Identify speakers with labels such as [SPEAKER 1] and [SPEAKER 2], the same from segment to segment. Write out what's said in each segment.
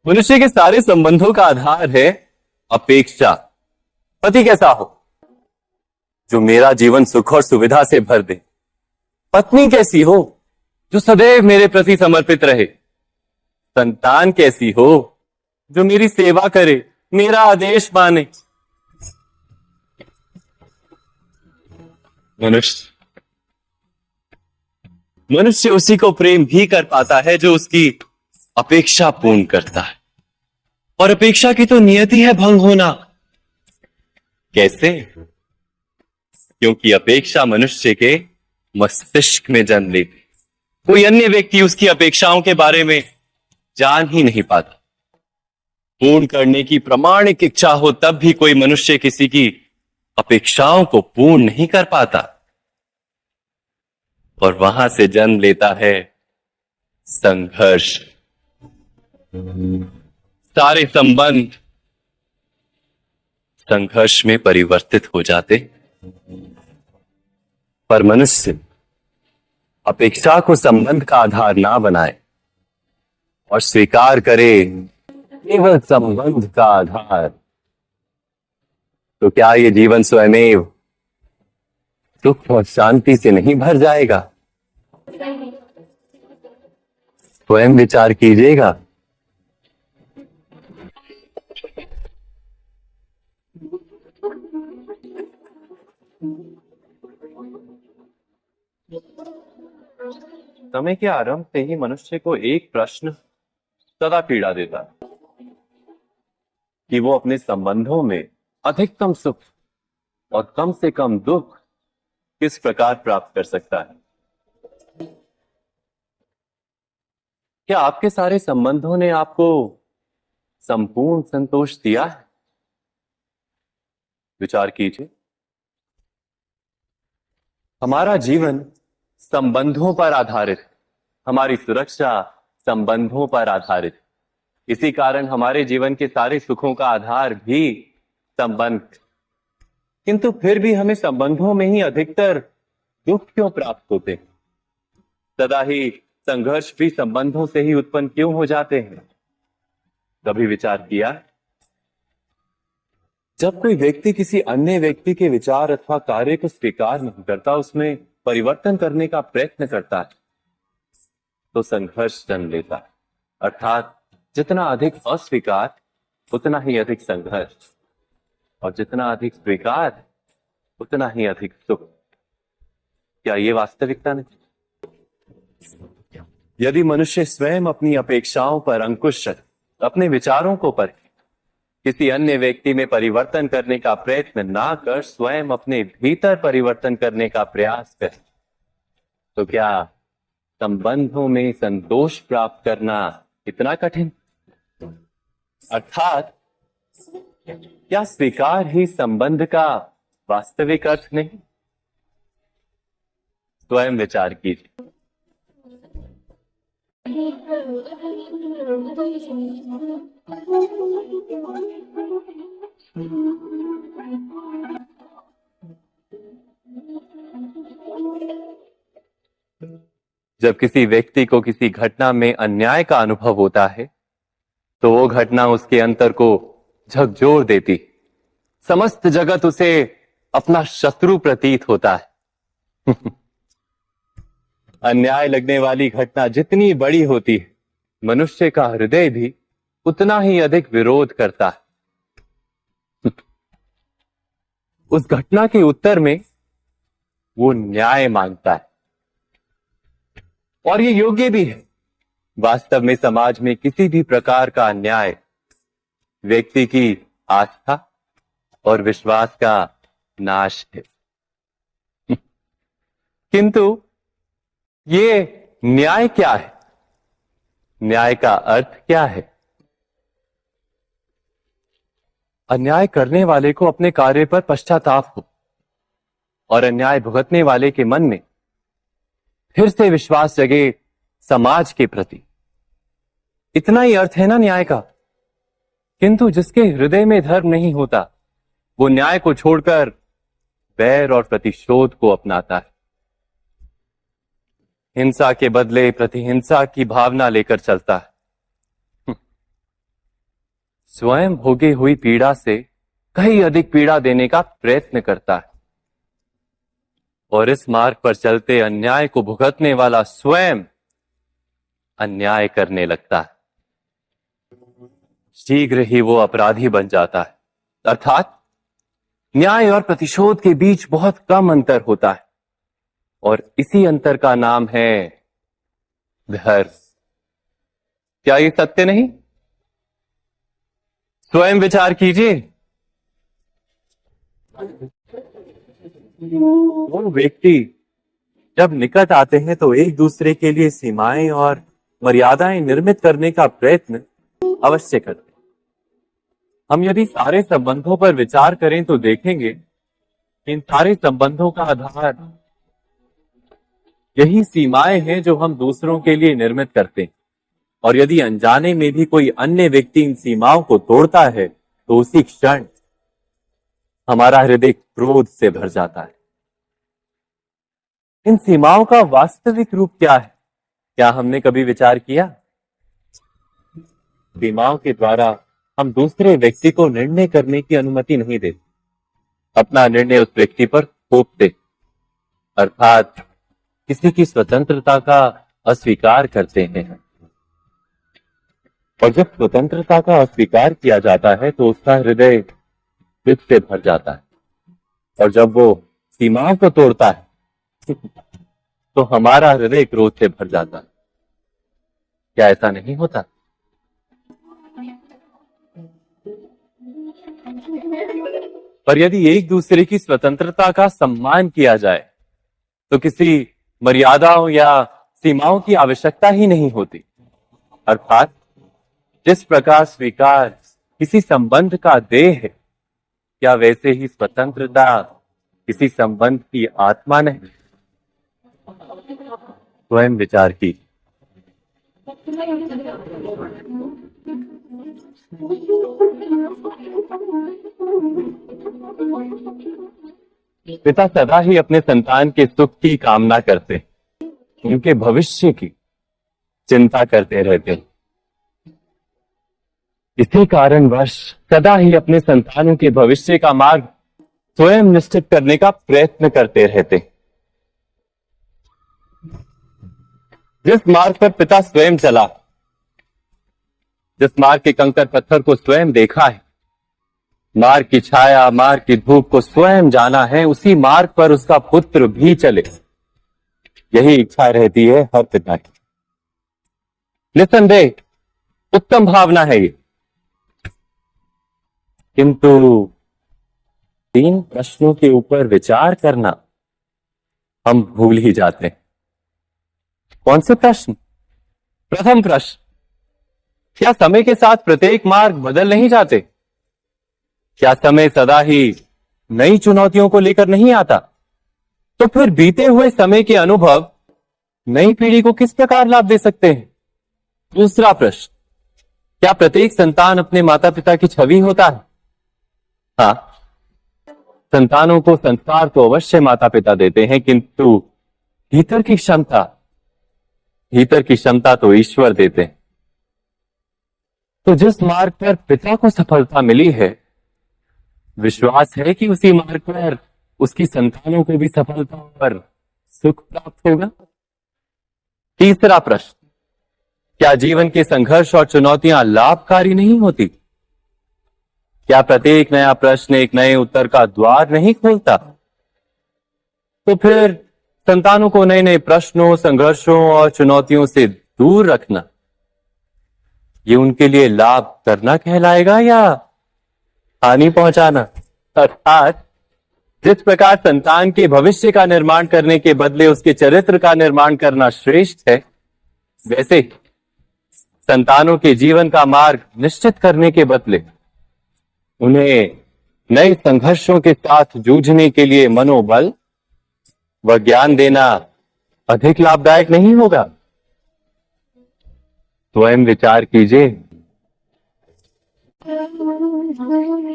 [SPEAKER 1] मनुष्य के सारे संबंधों का आधार है अपेक्षा। पति कैसा हो जो मेरा जीवन सुख और सुविधा से भर दे। पत्नी कैसी हो जो सदैव मेरे प्रति समर्पित रहे। संतान कैसी हो जो मेरी सेवा करे, मेरा आदेश माने। मनुष्य मनुष्य उसी को प्रेम भी कर पाता है जो उसकी अपेक्षा पूर्ण करता है। और अपेक्षा की तो नियति है भंग होना। कैसे? क्योंकि अपेक्षा मनुष्य के मस्तिष्क में जन्म लेती। कोई अन्य व्यक्ति उसकी अपेक्षाओं के बारे में जान ही नहीं पाता। पूर्ण करने की प्रामाणिक इच्छा हो तब भी कोई मनुष्य किसी की अपेक्षाओं को पूर्ण नहीं कर पाता। और वहां से जन्म लेता है संघर्ष। सारे संबंध संघर्ष में परिवर्तित हो जाते। पर मनुष्य अपेक्षा को संबंध का आधार ना बनाए और स्वीकार करे केवल संबंध का आधार, तो क्या ये जीवन स्वयमेव सुख और शांति से नहीं भर जाएगा? स्वयं विचार कीजिएगा। समय के आरंभ से ही मनुष्य को एक प्रश्न सदा पीड़ा देता है कि वो अपने संबंधों में अधिकतम सुख और कम से कम दुख किस प्रकार प्राप्त कर सकता है। क्या आपके सारे संबंधों ने आपको संपूर्ण संतोष दिया है? विचार कीजिए। हमारा जीवन संबंधों पर आधारित है। हमारी सुरक्षा संबंधों पर आधारित है। इसी कारण हमारे जीवन के सारे सुखों का आधार भी संबंध। किंतु फिर भी हमें संबंधों में ही अधिकतर दुख क्यों प्राप्त होते हैं? सदा ही संघर्ष भी संबंधों से ही उत्पन्न क्यों हो जाते हैं? कभी विचार किया? जब कोई व्यक्ति किसी अन्य व्यक्ति के विचार अथवा कार्य को स्वीकार नहीं करता, उसमें परिवर्तन करने का प्रयत्न करता है, तो संघर्ष जन्म लेता है। अर्थात जितना अधिक अस्वीकार उतना ही अधिक संघर्ष, और जितना अधिक स्वीकार उतना ही अधिक सुख। क्या ये वास्तविकता नहीं? यदि मनुष्य स्वयं अपनी अपेक्षाओं पर अंकुश रखे, अपने विचारों को पर किसी अन्य व्यक्ति में परिवर्तन करने का प्रयत्न ना कर स्वयं अपने भीतर परिवर्तन करने का प्रयास करे, तो क्या संबंधों में संतोष प्राप्त करना इतना कठिन? अर्थात क्या स्वीकार ही संबंध का वास्तविक अर्थ नहीं? स्वयं विचार कीजिए। जब किसी व्यक्ति को किसी घटना में अन्याय का अनुभव होता है, तो वो घटना उसके अंतर को झकझोर देती। समस्त जगत उसे अपना शत्रु प्रतीत होता है। अन्याय लगने वाली घटना जितनी बड़ी होती है, मनुष्य का हृदय भी उतना ही अधिक विरोध करता है। उस घटना के उत्तर में वो न्याय मांगता है, और ये योग्य भी है। वास्तव में समाज में किसी भी प्रकार का अन्याय व्यक्ति की आस्था और विश्वास का नाश है। किंतु ये न्याय क्या है? न्याय का अर्थ क्या है? अन्याय करने वाले को अपने कार्य पर पश्चाताप हो और अन्याय भुगतने वाले के मन में फिर से विश्वास जगे समाज के प्रति। इतना ही अर्थ है ना न्याय का। किंतु जिसके हृदय में धर्म नहीं होता, वो न्याय को छोड़कर बैर और प्रतिशोध को अपनाता है। हिंसा के बदले प्रतिहिंसा की भावना लेकर चलता है। स्वयं भोगी हुई पीड़ा से कहीं अधिक पीड़ा देने का प्रयत्न करता है, और इस मार्ग पर चलते अन्याय को भुगतने वाला स्वयं अन्याय करने लगता है। शीघ्र ही वो अपराधी बन जाता है। अर्थात न्याय और प्रतिशोध के बीच बहुत कम अंतर होता है, और इसी अंतर का नाम है धर्म। क्या ये सत्य नहीं? स्वयं विचार कीजिए। वो व्यक्ति जब निकट आते हैं तो एक दूसरे के लिए सीमाएं और मर्यादाएं निर्मित करने का प्रयत्न अवश्य करते हैं। हम यदि सारे संबंधों पर विचार करें तो देखेंगे कि इन सारे संबंधों का आधार यही सीमाएं हैं जो हम दूसरों के लिए निर्मित करते हैं, और यदि अनजाने में भी कोई अन्य व्यक्ति इन सीमाओं को तोड़ता है तो उसी क्षण हमारा हृदय क्रोध से भर जाता है। इन सीमाओं का वास्तविक रूप क्या है? क्या हमने कभी विचार किया? सीमाओं के द्वारा हम दूसरे व्यक्ति को निर्णय करने की अनुमति नहीं देते, अपना निर्णय उस व्यक्ति पर थोपते, अर्थात किसी की स्वतंत्रता का अस्वीकार करते हैं। और जब स्वतंत्रता का अस्वीकार किया जाता है तो उसका हृदय दुख से भर जाता है, और जब वो सीमाओं को तोड़ता है तो हमारा हृदय क्रोध से भर जाता है। क्या ऐसा नहीं होता? पर यदि एक दूसरे की स्वतंत्रता का सम्मान किया जाए तो किसी मर्यादाओं या सीमाओं की आवश्यकता ही नहीं होती। अर्थात जिस प्रकार स्वीकार किसी संबंध का देह है, क्या वैसे ही स्वतंत्रता किसी संबंध की आत्मा नहीं? स्वयं विचार की। पिता सदा ही अपने संतान के सुख की कामना करते, उनके भविष्य की चिंता करते रहते। इसी कारणवश सदा ही अपने संतानों के भविष्य का मार्ग स्वयं निश्चित करने का प्रयत्न करते रहते। जिस मार्ग पर पिता स्वयं चला, जिस मार्ग के कंकर पत्थर को स्वयं देखा है, मार्ग की छाया, मार्ग की धूप को स्वयं जाना है, उसी मार्ग पर उसका पुत्र भी चले, यही इच्छा रहती है हर पिता की। निसंदेह उत्तम भावना है ये, किंतु 3 प्रश्नों के ऊपर विचार करना हम भूल ही जाते हैं। कौन से प्रश्न? प्रथम प्रश्न, क्या समय के साथ प्रत्येक मार्ग बदल नहीं जाते? क्या समय सदा ही नई चुनौतियों को लेकर नहीं आता? तो फिर बीते हुए समय के अनुभव नई पीढ़ी को किस प्रकार लाभ दे सकते हैं? दूसरा प्रश्न, क्या प्रत्येक संतान अपने माता पिता की छवि होता है? हाँ, संतानों को संस्कार तो अवश्य माता पिता देते हैं, किंतु भीतर की क्षमता तो ईश्वर देते हैं। तो जिस मार्ग पर पिता को सफलता मिली है, विश्वास है कि उसी मार्ग पर उसकी संतानों को भी सफलता और सुख प्राप्त होगा। तीसरा प्रश्न, क्या जीवन के संघर्ष और चुनौतियां लाभकारी नहीं होती? क्या प्रत्येक नया प्रश्न एक नए उत्तर का द्वार नहीं खोलता? तो फिर संतानों को नए नए प्रश्नों, संघर्षों और चुनौतियों से दूर रखना, ये उनके लिए लाभ करना कहलाएगा या हानि पहुंचाना? अर्थात जिस प्रकार संतान के भविष्य का निर्माण करने के बदले उसके चरित्र का निर्माण करना श्रेष्ठ है, वैसे संतानों के जीवन का मार्ग निश्चित करने के बदले उन्हें नए संघर्षों के साथ जूझने के लिए मनोबल व ज्ञान देना अधिक लाभदायक नहीं होगा? स्वयं विचार कीजिए।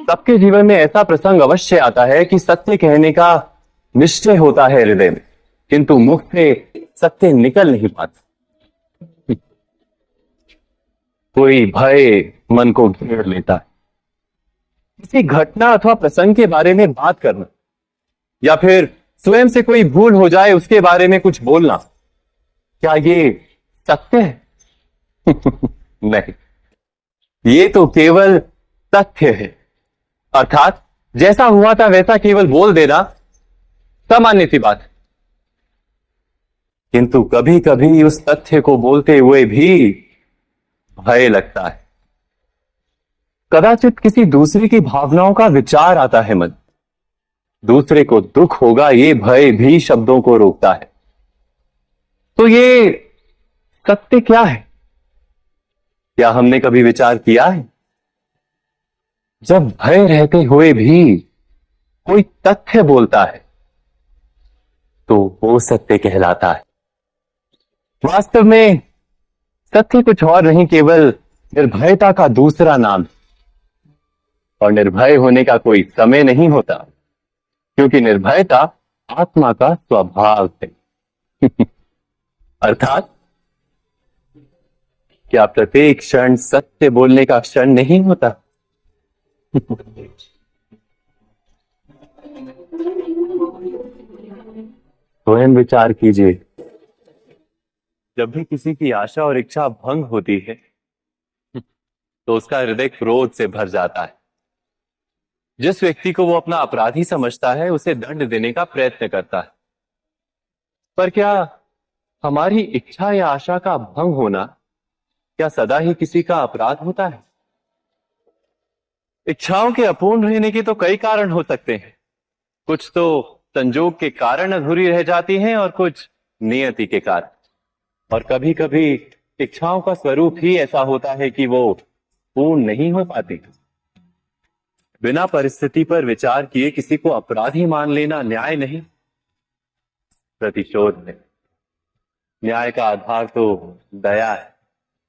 [SPEAKER 1] सबके जीवन में ऐसा प्रसंग अवश्य आता है कि सत्य कहने का निश्चय होता है हृदय में, किंतु मुख से सत्य निकल नहीं पाता। कोई भय मन को घेर लेता है, किसी घटना अथवा प्रसंग के बारे में बात करना, या फिर स्वयं से कोई भूल हो जाए उसके बारे में कुछ बोलना, क्या ये सत्य है? नहीं, ये तो केवल तथ्य है। अर्थात जैसा हुआ था वैसा केवल बोल देना सामान्य सी बात है। किंतु कभी कभी उस तथ्य को बोलते हुए भी भय लगता है। कदाचित किसी दूसरे की भावनाओं का विचार आता है मन, दूसरे को दुख होगा, ये भय भी शब्दों को रोकता है। तो ये सत्य क्या है? क्या हमने कभी विचार किया है? जब भय रहते हुए भी कोई तथ्य बोलता है तो वो सत्य कहलाता है। वास्तव में सत्य कुछ और नहीं, केवल निर्भयता का दूसरा नाम है। और निर्भय होने का कोई समय नहीं होता, क्योंकि निर्भयता आत्मा का स्वभाव है। अर्थात क्या प्रत्येक क्षण सत्य बोलने का क्षण नहीं होता? स्वयं विचार कीजिए, जब भी किसी की आशा और इच्छा भंग होती है तो उसका हृदय क्रोध से भर जाता है। जिस व्यक्ति को वो अपना अपराधी समझता है उसे दंड देने का प्रयत्न करता है। पर क्या हमारी इच्छा या आशा का भंग होना क्या सदा ही किसी का अपराध होता है? इच्छाओं के अपूर्ण रहने के तो कई कारण हो सकते हैं। कुछ तो संजोग के कारण अधूरी रह जाती हैं और कुछ नियति के कारण। और कभी कभी इच्छाओं का स्वरूप ही ऐसा होता है कि वो पूर्ण नहीं हो पाती। बिना परिस्थिति पर विचार किए किसी को अपराधी मान लेना न्याय नहीं, प्रतिशोध है। न्याय का आधार तो दया है,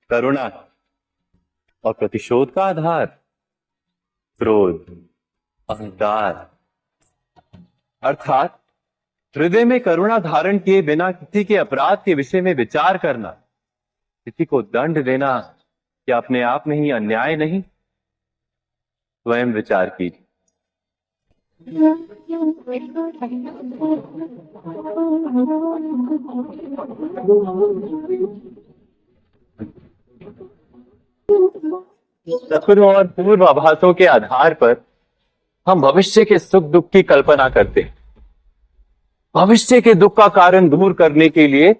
[SPEAKER 1] करुणा है, और प्रतिशोध का आधार क्रोध, अहंकार। अर्थात हृदय में करुणा धारण किए बिना किसी के अपराध के विषय में विचार करना, किसी को दंड देना, क्या अपने आप में ही अन्याय नहीं? स्वयं विचार कीजिए। सपनों और पूर्वाभासों के आधार पर हम भविष्य के सुख दुख की कल्पना करते हैं। भविष्य के दुख का कारण दूर करने के लिए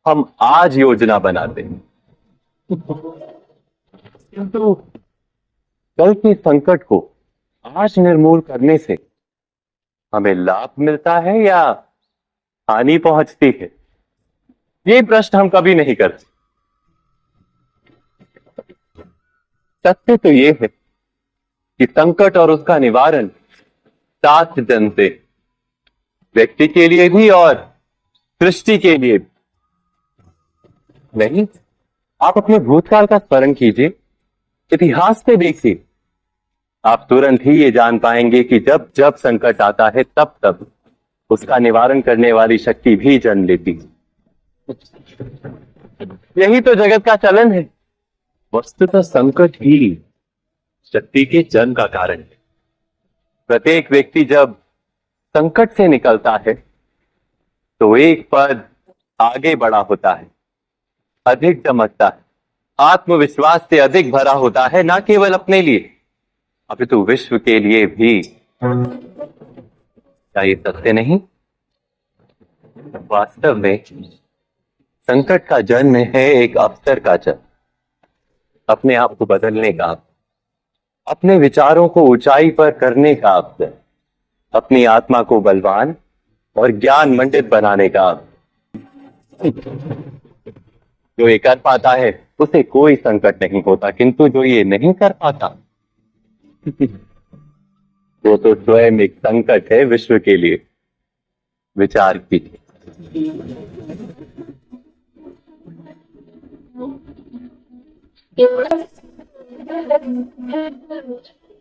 [SPEAKER 1] हम आज योजना बनाते हैं। किंतु कल के संकट को आज निर्मूल करने से हमें लाभ मिलता है या हानि पहुंचती है? ये प्रश्न हम कभी नहीं करते। सत्य तो ये है कि संकट और उसका निवारण सात जन से, व्यक्ति के लिए भी और सृष्टि के लिए भी। नहीं, आप अपने भूतकाल का स्मरण कीजिए, इतिहास से देखिए, आप तुरंत ही ये जान पाएंगे कि जब जब संकट आता है तब तब उसका निवारण करने वाली शक्ति भी जन्म लेती है। यही तो जगत का चलन है। वस्तुतः संकट ही शक्ति के जन्म का कारण है। प्रत्येक व्यक्ति जब संकट से निकलता है तो एक पद आगे बढ़ा होता है, अधिक चमकता है, आत्मविश्वास से अधिक भरा होता है, ना केवल अपने लिए अपितु विश्व के लिए भी। क्या ये सत्य नहीं? वास्तव में संकट का जन्म है एक अवसर का जन्म, अपने आप को बदलने का, अपने विचारों को ऊंचाई पर करने का अवसर, अपनी आत्मा को बलवान और ज्ञान मंडित बनाने का अवसर। जो ये कर पाता है उसे कोई संकट नहीं होता, किंतु जो ये नहीं कर पाता वो तो स्वयं एक संकट है विश्व के लिए। विचार कीजिए।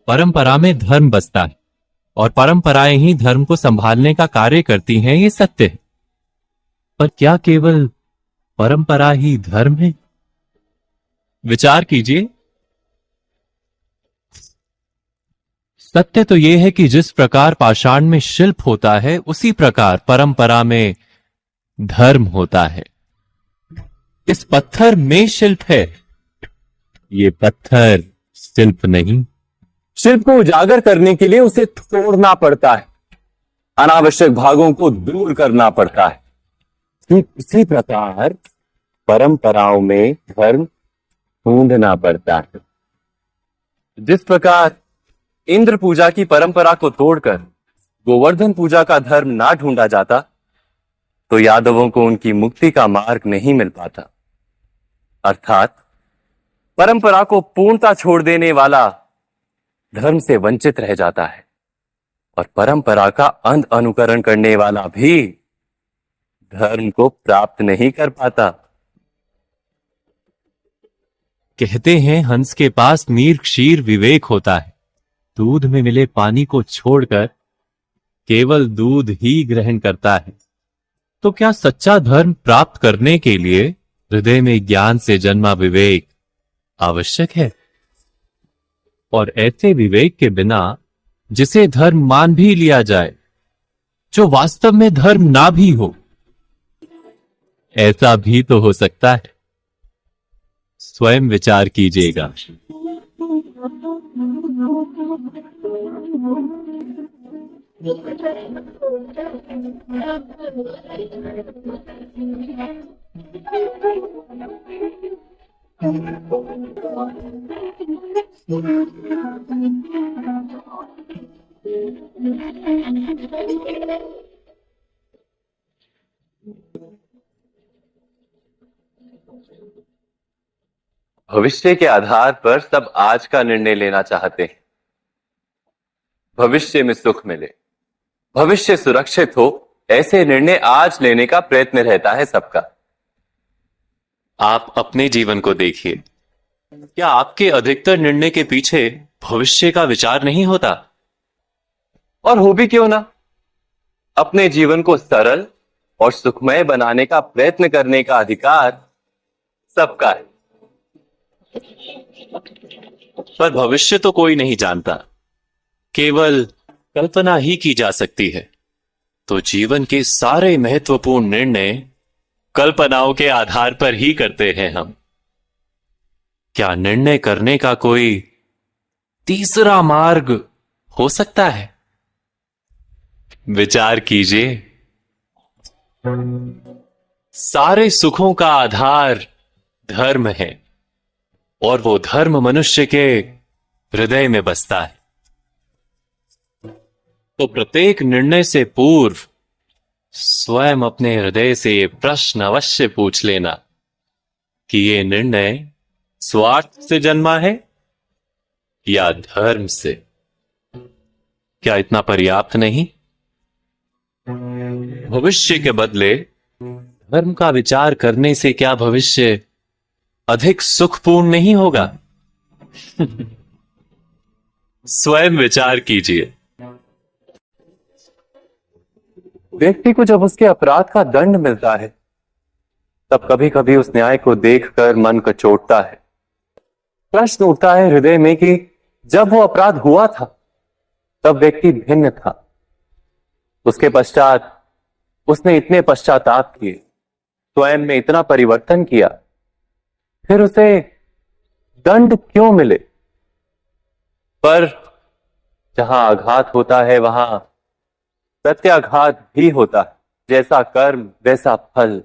[SPEAKER 2] परंपरा में धर्म बसता है और परंपराएं ही धर्म को संभालने का कार्य करती हैं, ये सत्य है। पर क्या केवल परंपरा ही धर्म है? विचार कीजिए। सत्य तो यह है कि जिस प्रकार पाषाण में शिल्प होता है उसी प्रकार परंपरा में धर्म होता है। इस पत्थर में शिल्प है, ये पत्थर शिल्प नहीं।
[SPEAKER 1] शिल्प को उजागर करने के लिए उसे तोड़ना पड़ता है, अनावश्यक भागों को दूर करना पड़ता है। ठीक इसी प्रकार परंपराओं में धर्म ढूंढना पड़ता है। जिस प्रकार इंद्र पूजा की परंपरा को तोड़कर गोवर्धन पूजा का धर्म ना ढूंढा जाता तो यादवों को उनकी मुक्ति का मार्ग नहीं मिल पाता। अर्थात परंपरा को पूर्णता छोड़ देने वाला धर्म से वंचित रह जाता है और परंपरा का अंध अनुकरण करने वाला भी धर्म को प्राप्त नहीं कर पाता।
[SPEAKER 2] कहते हैं हंस के पास नीर क्षीर विवेक होता है, दूध में मिले पानी को छोड़कर केवल दूध ही ग्रहण करता है। तो क्या सच्चा धर्म प्राप्त करने के लिए हृदय में ज्ञान से जन्मा विवेक आवश्यक है? और ऐसे विवेक के बिना जिसे धर्म मान भी लिया जाए, जो वास्तव में धर्म ना भी हो, ऐसा भी तो हो सकता है। स्वयं विचार कीजिएगा।
[SPEAKER 1] भविष्य के आधार पर सब आज का निर्णय लेना चाहते हैं। भविष्य में सुख मिले, भविष्य सुरक्षित हो, ऐसे निर्णय आज लेने का प्रयत्न रहता है सबका।
[SPEAKER 2] आप अपने जीवन को देखिए, क्या आपके अधिकतर निर्णय के पीछे भविष्य का विचार नहीं होता?
[SPEAKER 1] और हो भी क्यों ना, अपने जीवन को सरल और सुखमय बनाने का प्रयत्न करने का अधिकार सबका है।
[SPEAKER 2] पर भविष्य तो कोई नहीं जानता, केवल कल्पना ही की जा सकती है। तो जीवन के सारे महत्वपूर्ण निर्णय कल्पनाओं के आधार पर ही करते हैं हम। क्या निर्णय करने का कोई तीसरा मार्ग हो सकता है? विचार कीजिए। सारे सुखों का आधार धर्म है और वो धर्म मनुष्य के हृदय में बसता है। तो प्रत्येक निर्णय से पूर्व स्वयं अपने हृदय से ये प्रश्न अवश्य पूछ लेना कि ये निर्णय स्वार्थ से जन्मा है या धर्म से। क्या इतना पर्याप्त नहीं? भविष्य के बदले धर्म का विचार करने से क्या भविष्य अधिक सुखपूर्ण नहीं होगा? स्वयं विचार कीजिए।
[SPEAKER 1] व्यक्ति को जब उसके अपराध का दंड मिलता है तब कभी कभी उस न्याय को देखकर मन कचोटता है। प्रश्न उठता है हृदय में कि जब वो अपराध हुआ था तब व्यक्ति भिन्न था, उसके पश्चात उसने इतने पश्चाताप किए, स्वयं में इतना परिवर्तन किया, फिर उसे दंड क्यों मिले? पर जहां आघात होता है वहां प्रत्याघात भी होता है। जैसा कर्म वैसा फल।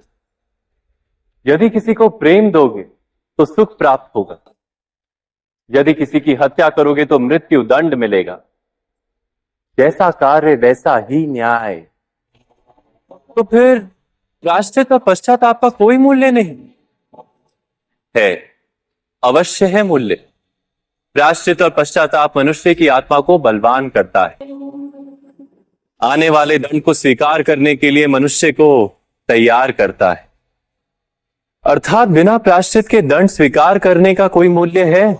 [SPEAKER 1] यदि किसी को प्रेम दोगे तो सुख प्राप्त होगा, यदि किसी की हत्या करोगे तो मृत्यु दंड मिलेगा। जैसा कार्य वैसा ही न्याय। तो फिर प्रायश्चित और पश्चाताप का कोई मूल्य नहीं है? अवश्य है मूल्य। प्रायश्चित और पश्चाताप मनुष्य की आत्मा को बलवान करता है, आने वाले दंड को स्वीकार करने के लिए मनुष्य को तैयार करता है। अर्थात बिना प्रायश्चित के दंड स्वीकार करने का कोई मूल्य है?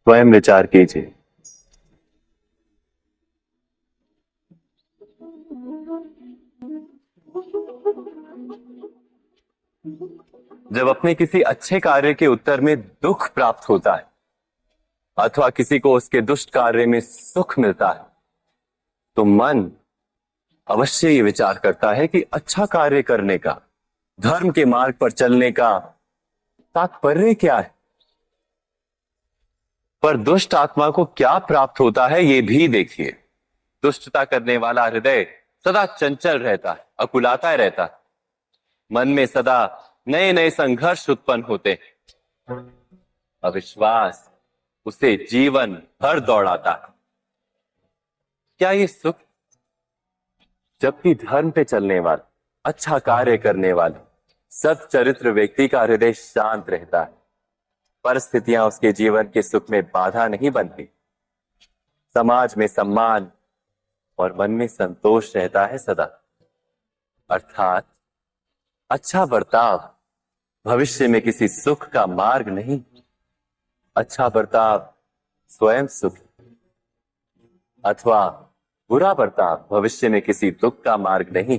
[SPEAKER 1] स्वयं विचार कीजिए। जब अपने किसी अच्छे कार्य के उत्तर में दुख प्राप्त होता है अथवा किसी को उसके दुष्ट कार्य में सुख मिलता है, तो मन अवश्य ये विचार करता है कि अच्छा कार्य करने का, धर्म के मार्ग पर चलने का तात्पर्य क्या है। पर दुष्ट आत्मा को क्या प्राप्त होता है ये भी देखिए। दुष्टता करने वाला हृदय सदा चंचल रहता है, अकुलाता रहता है। मन में सदा नए नए संघर्ष उत्पन्न होते हैं। अविश्वास उसे जीवन भर दौड़ाता है। क्या ये सुख? जबकि धर्म पे चलने वाला, अच्छा कार्य करने वाला, सत् चरित्र व्यक्ति का हृदय शांत रहता है। परिस्थितियां उसके जीवन के सुख में बाधा नहीं बनती। समाज में सम्मान और मन में संतोष रहता है सदा। अर्थात अच्छा बर्ताव भविष्य में किसी सुख का मार्ग नहीं, अच्छा बर्ताव स्वयं सुख, अथवा बुरा बर्ताव भविष्य में किसी दुख का मार्ग नहीं।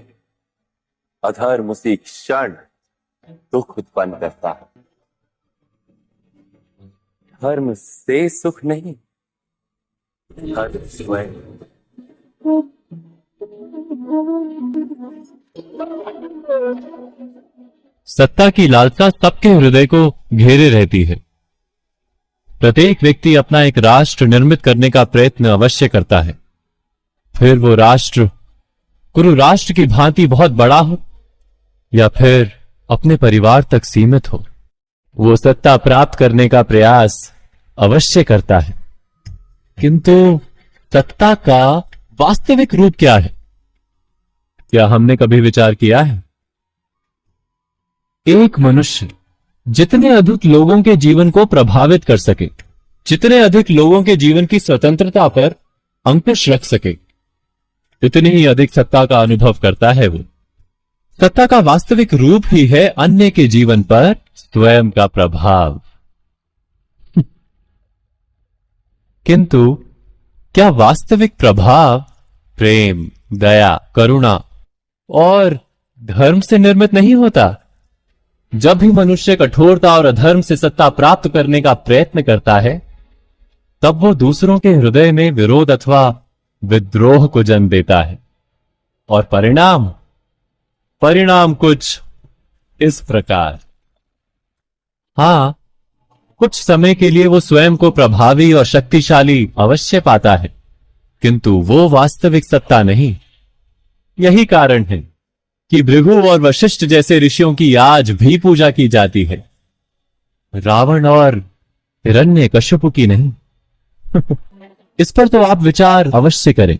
[SPEAKER 1] अधर्म उसी क्षण दुख उत्पन्न करता है। धर्म से सुख नहीं, धर्म स्वयं।
[SPEAKER 2] सत्ता की लालसा सबके हृदय को घेरे रहती है। प्रत्येक व्यक्ति अपना एक राष्ट्र निर्मित करने का प्रयत्न अवश्य करता है। फिर वो राष्ट्र कुरु राष्ट्र की भांति बहुत बड़ा हो या फिर अपने परिवार तक सीमित हो, वो सत्ता प्राप्त करने का प्रयास अवश्य करता है। किंतु सत्ता का वास्तविक रूप क्या है? क्या हमने कभी विचार किया है? एक मनुष्य जितने अधिक लोगों के जीवन को प्रभावित कर सके, जितने अधिक लोगों के जीवन की स्वतंत्रता पर अंकुश रख सके, इतनी ही अधिक सत्ता का अनुभव करता है वो। सत्ता का वास्तविक रूप ही है अन्य के जीवन पर स्वयं का प्रभाव। किंतु क्या वास्तविक प्रभाव प्रेम, दया, करुणा और धर्म से निर्मित नहीं होता? जब भी मनुष्य कठोरता और अधर्म से सत्ता प्राप्त करने का प्रयत्न करता है, तब वो दूसरों के हृदय में विरोध अथवा विद्रोह को जन्म देता है। और परिणाम कुछ इस प्रकार। हां, कुछ समय के लिए वो स्वयं को प्रभावी और शक्तिशाली अवश्य पाता है, किंतु वो वास्तविक सत्ता नहीं। यही कारण है कि भृगु और वशिष्ठ जैसे ऋषियों की आज भी पूजा की जाती है, रावण और हिरण्यकश्यप की नहीं। इस पर तो आप विचार अवश्य करें।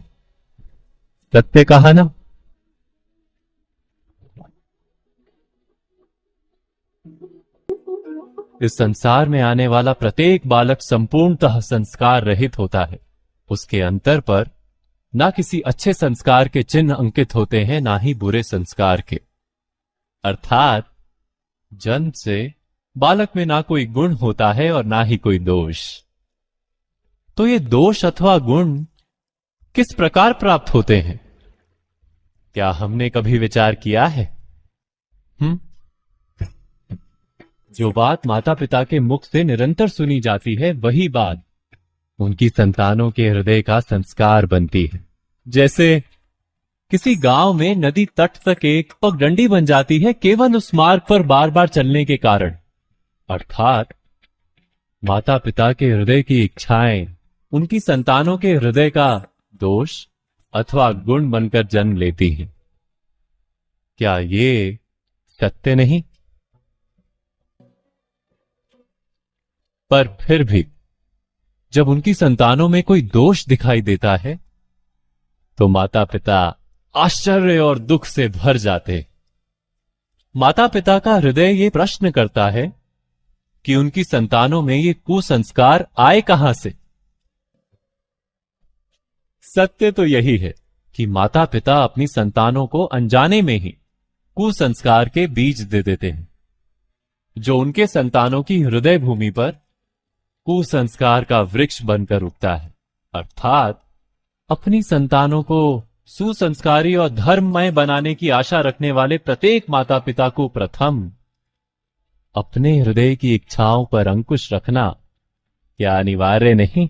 [SPEAKER 2] सत्य कहा ना? इस संसार में आने वाला प्रत्येक बालक संपूर्णतः संस्कार रहित होता है। उसके अंतर पर ना किसी अच्छे संस्कार के चिन्ह अंकित होते हैं, ना ही बुरे संस्कार के। अर्थात जन्म से बालक में ना कोई गुण होता है और ना ही कोई दोष। तो ये दोष अथवा गुण किस प्रकार प्राप्त होते हैं? क्या हमने कभी विचार किया है? जो बात माता पिता के मुख से निरंतर सुनी जाती है, वही बात उनकी संतानों के हृदय का संस्कार बनती है। जैसे किसी गांव में नदी तट तक एक पगडंडी बन जाती है केवल उस मार्ग पर बार बार चलने के कारण। अर्थात माता पिता के हृदय की इच्छाएं उनकी संतानों के हृदय का दोष अथवा गुण बनकर जन्म लेती हैं। क्या ये सत्य नहीं? पर फिर भी जब उनकी संतानों में कोई दोष दिखाई देता है, तो माता पिता आश्चर्य और दुख से भर जाते। माता पिता का हृदय ये प्रश्न करता है कि उनकी संतानों में ये कुसंस्कार आए कहां से। सत्य तो यही है कि माता पिता अपनी संतानों को अनजाने में ही कुसंस्कार के बीज दे देते हैं, जो उनके संतानों की हृदय भूमि पर कुसंस्कार का वृक्ष बनकर उगता है। अर्थात अपनी संतानों को सुसंस्कारी और धर्ममय बनाने की आशा रखने वाले प्रत्येक माता पिता को प्रथम अपने हृदय की इच्छाओं पर अंकुश रखना क्या अनिवार्य नहीं?